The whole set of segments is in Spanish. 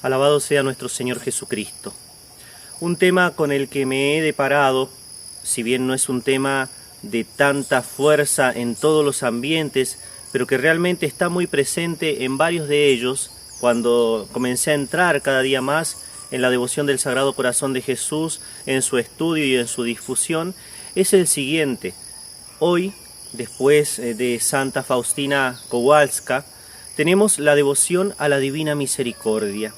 Alabado sea nuestro Señor Jesucristo. Un tema con el que me he deparado, si bien no es un tema de tanta fuerza en todos los ambientes, pero que realmente está muy presente en varios de ellos, cuando comencé a entrar cada día más en la devoción del Sagrado Corazón de Jesús, en su estudio y en su difusión, es el siguiente. Hoy, después de Santa Faustina Kowalska, tenemos la devoción a la Divina Misericordia.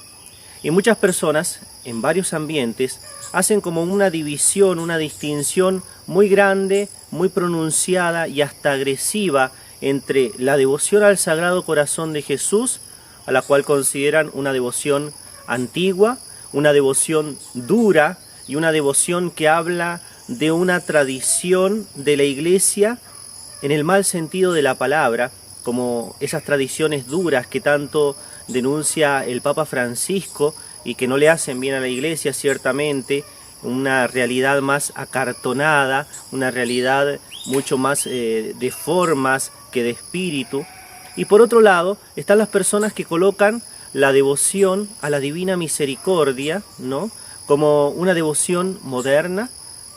Y muchas personas, en varios ambientes, hacen como una división, una distinción muy grande, muy pronunciada y hasta agresiva entre la devoción al Sagrado Corazón de Jesús, a la cual consideran una devoción antigua, una devoción dura y una devoción que habla de una tradición de la Iglesia en el mal sentido de la palabra, como esas tradiciones duras que tanto denuncia el Papa Francisco y que no le hacen bien a la Iglesia, ciertamente, una realidad más acartonada, una realidad mucho más de formas que de espíritu. Y por otro lado, están las personas que colocan la devoción a la Divina Misericordia, ¿no?, como una devoción moderna,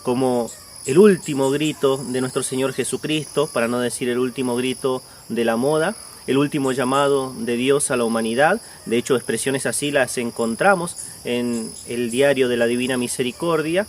como el último grito de nuestro Señor Jesucristo, para no decir el último grito de la moda, el último llamado de Dios a la humanidad. De hecho, expresiones así las encontramos en el diario de la Divina Misericordia,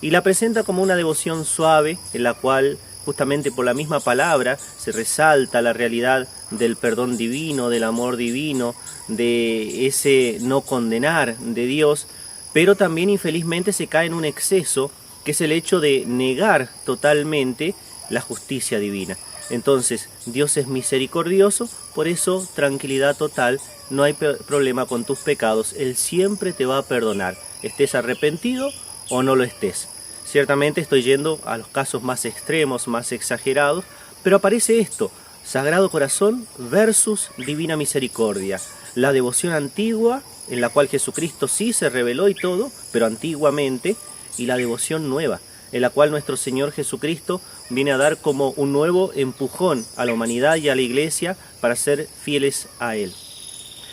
y la presenta como una devoción suave, en la cual justamente por la misma palabra se resalta la realidad del perdón divino, del amor divino, de ese no condenar de Dios, pero también infelizmente se cae en un exceso, que es el hecho de negar totalmente la justicia divina. Entonces, Dios es misericordioso, por eso tranquilidad total, no hay problema con tus pecados, Él siempre te va a perdonar, estés arrepentido o no lo estés. Ciertamente estoy yendo a los casos más extremos, más exagerados, pero aparece esto: Sagrado Corazón versus Divina Misericordia. La devoción antigua, en la cual Jesucristo sí se reveló y todo, pero antiguamente, y la devoción nueva, en la cual nuestro Señor Jesucristo viene a dar como un nuevo empujón a la humanidad y a la Iglesia para ser fieles a Él.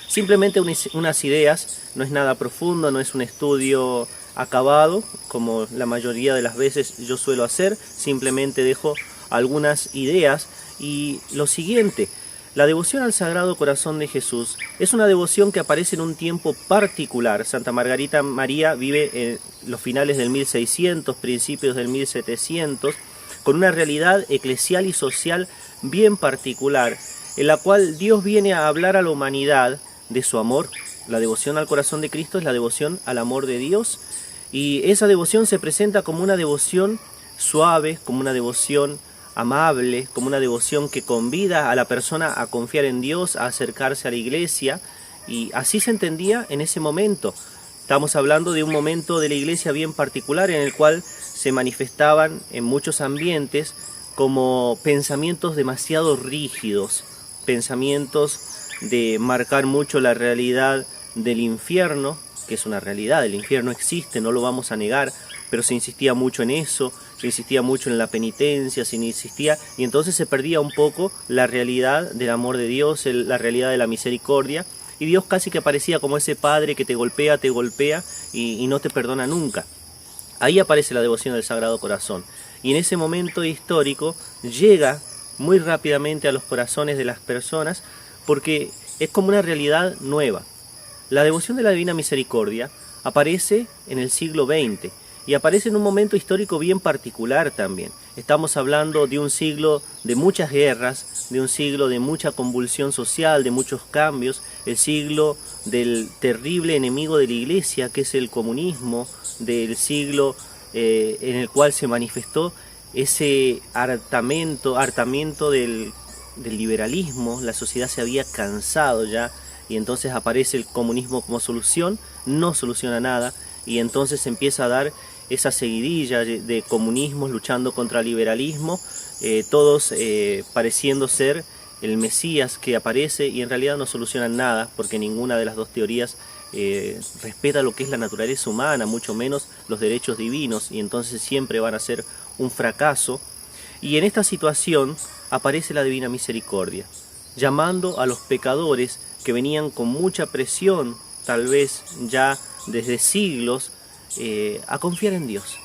Simplemente unas ideas, no es nada profundo, no es un estudio acabado, como la mayoría de las veces yo suelo hacer, simplemente dejo algunas ideas. Y lo siguiente: la devoción al Sagrado Corazón de Jesús es una devoción que aparece en un tiempo particular. Santa Margarita María vive en los finales del 1600, principios del 1700, con una realidad eclesial y social bien particular, en la cual Dios viene a hablar a la humanidad de su amor. La devoción al corazón de Cristo es la devoción al amor de Dios, y esa devoción se presenta como una devoción suave, como una devoción amable, como una devoción que convida a la persona a confiar en Dios, a acercarse a la Iglesia, y así se entendía en ese momento. Estamos hablando de un momento de la Iglesia bien particular, en el cual se manifestaban en muchos ambientes como pensamientos demasiado rígidos, pensamientos de marcar mucho la realidad del infierno, que es una realidad, el infierno existe, no lo vamos a negar, pero se insistía mucho en eso, se insistía mucho en la penitencia, y entonces se perdía un poco la realidad del amor de Dios, la realidad de la misericordia, y Dios casi que aparecía como ese padre que te golpea y no te perdona nunca. Ahí aparece la devoción del Sagrado Corazón, y en ese momento histórico llega muy rápidamente a los corazones de las personas, porque es como una realidad nueva. La devoción de la Divina Misericordia aparece en el siglo XX, y aparece en un momento histórico bien particular también. Estamos hablando de un siglo de muchas guerras, de un siglo de mucha convulsión social, de muchos cambios, el siglo del terrible enemigo de la Iglesia, que es el comunismo, del siglo en el cual se manifestó ese hartamiento del liberalismo. La sociedad se había cansado ya, y entonces aparece el comunismo como solución, no soluciona nada, y entonces se empieza a dar esa seguidilla de comunismos luchando contra el liberalismo, todos pareciendo ser el Mesías que aparece, y en realidad no solucionan nada, porque ninguna de las dos teorías respeta lo que es la naturaleza humana, mucho menos los derechos divinos, y entonces siempre van a ser un fracaso. Y en esta situación aparece la Divina Misericordia, llamando a los pecadores que venían con mucha presión tal vez ya desde siglos, a confiar en Dios,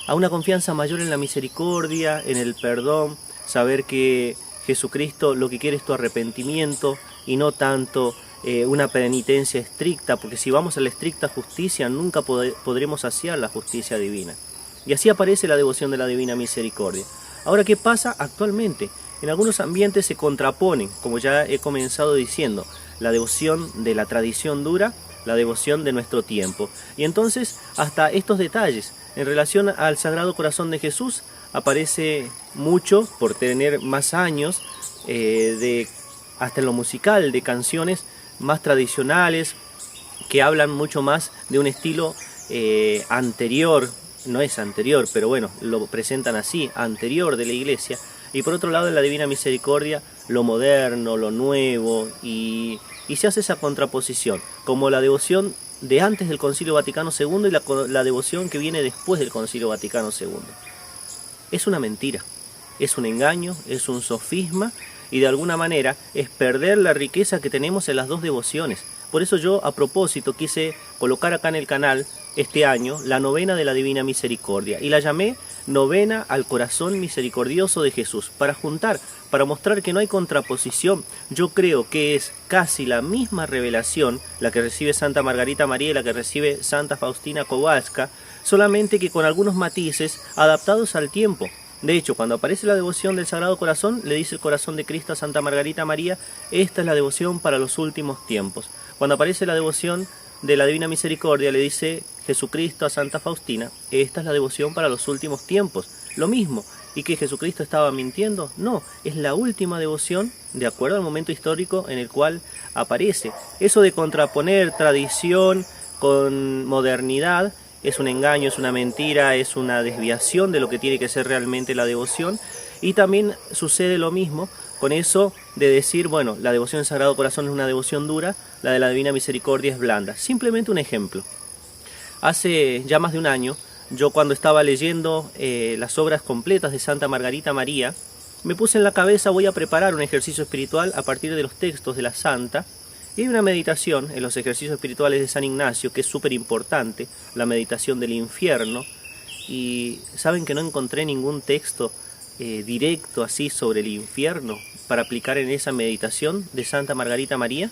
a una confianza mayor en la misericordia, en el perdón, saber que Jesucristo lo que quiere es tu arrepentimiento y no tanto una penitencia estricta, porque si vamos a la estricta justicia nunca podremos saciar la justicia divina. Y así aparece la devoción de la Divina Misericordia. Ahora, ¿qué pasa actualmente? En algunos ambientes se contraponen, como ya he comenzado diciendo, la devoción de la tradición dura, la devoción de nuestro tiempo. Y entonces, hasta estos detalles, en relación al Sagrado Corazón de Jesús, aparece mucho, por tener más años, hasta en lo musical, de canciones más tradicionales, que hablan mucho más de un estilo anterior, no es anterior, pero bueno, lo presentan así, anterior de la Iglesia, y por otro lado en la Divina Misericordia, lo moderno, lo nuevo, y se hace esa contraposición, como la devoción de antes del Concilio Vaticano II y la devoción que viene después del Concilio Vaticano II. Es una mentira, es un engaño, es un sofisma, y de alguna manera es perder la riqueza que tenemos en las dos devociones. Por eso yo a propósito quise colocar acá en el canal este año la novena de la Divina Misericordia y la llamé Novena al Corazón Misericordioso de Jesús, para juntar, para mostrar que no hay contraposición. Yo creo que es casi la misma revelación la que recibe Santa Margarita María y la que recibe Santa Faustina Kowalska, solamente que con algunos matices adaptados al tiempo. De hecho, cuando aparece la devoción del Sagrado Corazón, le dice el Corazón de Cristo a Santa Margarita María: esta es la devoción para los últimos tiempos. Cuando aparece la devoción de la Divina Misericordia, le dice Jesucristo a Santa Faustina: esta es la devoción para los últimos tiempos. Lo mismo. ¿Y que Jesucristo estaba mintiendo? No, es la última devoción de acuerdo al momento histórico en el cual aparece. Eso de contraponer tradición con modernidad es un engaño, es una mentira, es una desviación de lo que tiene que ser realmente la devoción. Y también sucede lo mismo con eso de decir, bueno, la devoción del Sagrado Corazón es una devoción dura, la de la Divina Misericordia es blanda. Simplemente un ejemplo. Hace ya más de un año, yo cuando estaba leyendo las obras completas de Santa Margarita María, me puse en la cabeza, voy a preparar un ejercicio espiritual a partir de los textos de la Santa. Y hay una meditación en los ejercicios espirituales de San Ignacio que es súper importante, la meditación del infierno. Y saben que no encontré ningún texto directo así sobre el infierno para aplicar en esa meditación de Santa Margarita María.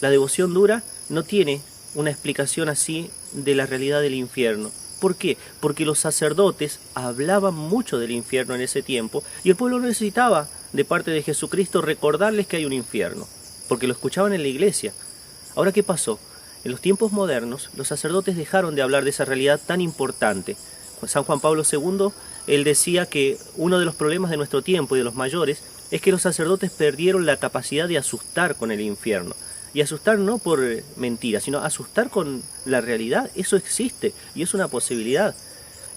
La devoción dura no tiene una explicación así de la realidad del infierno. ¿Por qué? Porque los sacerdotes hablaban mucho del infierno en ese tiempo y el pueblo necesitaba de parte de Jesucristo recordarles que hay un infierno, porque lo escuchaban en la iglesia. Ahora, ¿qué pasó? En los tiempos modernos, los sacerdotes dejaron de hablar de esa realidad tan importante. San Juan Pablo II, él decía que uno de los problemas de nuestro tiempo y de los mayores es que los sacerdotes perdieron la capacidad de asustar con el infierno. Y asustar no por mentiras, sino asustar con la realidad. Eso existe y es una posibilidad.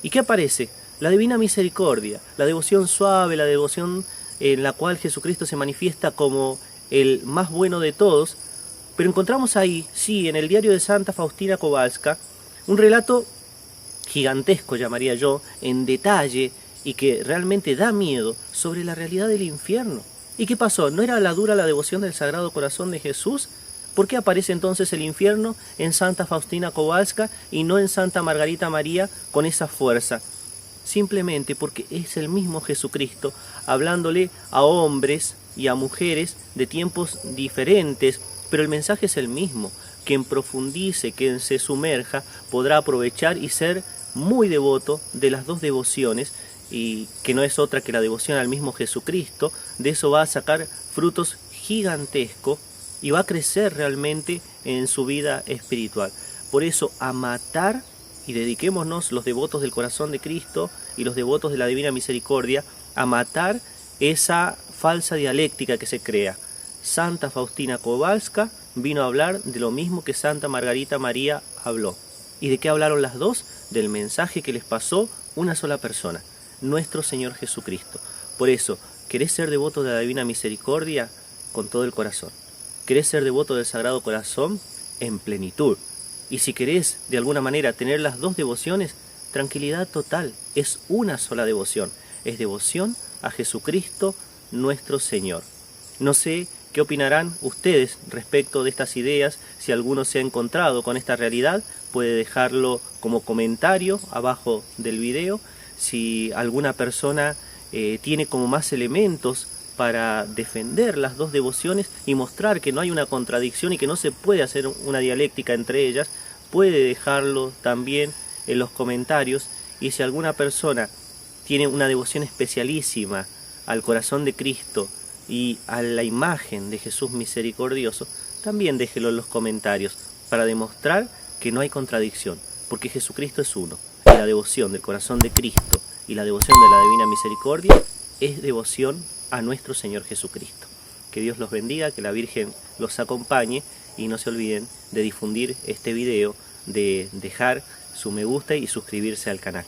¿Y qué aparece? La Divina Misericordia, la devoción suave, la devoción en la cual Jesucristo se manifiesta como el más bueno de todos. Pero encontramos ahí, sí, en el diario de Santa Faustina Kowalska, un relato gigantesco, llamaría yo, en detalle y que realmente da miedo sobre la realidad del infierno. ¿Y qué pasó? ¿No era la dura la devoción del Sagrado Corazón de Jesús? ¿Por qué aparece entonces el infierno en Santa Faustina Kowalska y no en Santa Margarita María con esa fuerza? Simplemente porque es el mismo Jesucristo hablándole a hombres y a mujeres de tiempos diferentes, pero el mensaje es el mismo. Quien profundice, quien se sumerja, podrá aprovechar y ser muy devoto de las dos devociones, y que no es otra que la devoción al mismo Jesucristo. De eso va a sacar frutos gigantescos y va a crecer realmente en su vida espiritual. Por eso, a matar, y dediquémonos los devotos del corazón de Cristo y los devotos de la Divina Misericordia, a matar esa falsa dialéctica que se crea. Santa Faustina Kowalska vino a hablar de lo mismo que Santa Margarita María habló. ¿Y de qué hablaron las dos? Del mensaje que les pasó una sola persona, nuestro Señor Jesucristo. Por eso, ¿querés ser devoto de la Divina Misericordia? Con todo el corazón. ¿Querés ser devoto del Sagrado Corazón? En plenitud. Y si querés, de alguna manera, tener las dos devociones, tranquilidad total. Es una sola devoción. Es devoción a Jesucristo, nuestro Señor. No sé ¿Qué opinarán ustedes respecto de estas ideas? Si alguno se ha encontrado con esta realidad, puede dejarlo como comentario abajo del video. Si alguna persona tiene como más elementos para defender las dos devociones y mostrar que no hay una contradicción y que no se puede hacer una dialéctica entre ellas, puede dejarlo también en los comentarios. Y si alguna persona tiene una devoción especialísima al corazón de Cristo y a la imagen de Jesús misericordioso, también déjelo en los comentarios para demostrar que no hay contradicción, porque Jesucristo es uno. Y la devoción del corazón de Cristo y la devoción de la Divina Misericordia es devoción a nuestro Señor Jesucristo. Que Dios los bendiga, que la Virgen los acompañe y no se olviden de difundir este video, de dejar su me gusta y suscribirse al canal.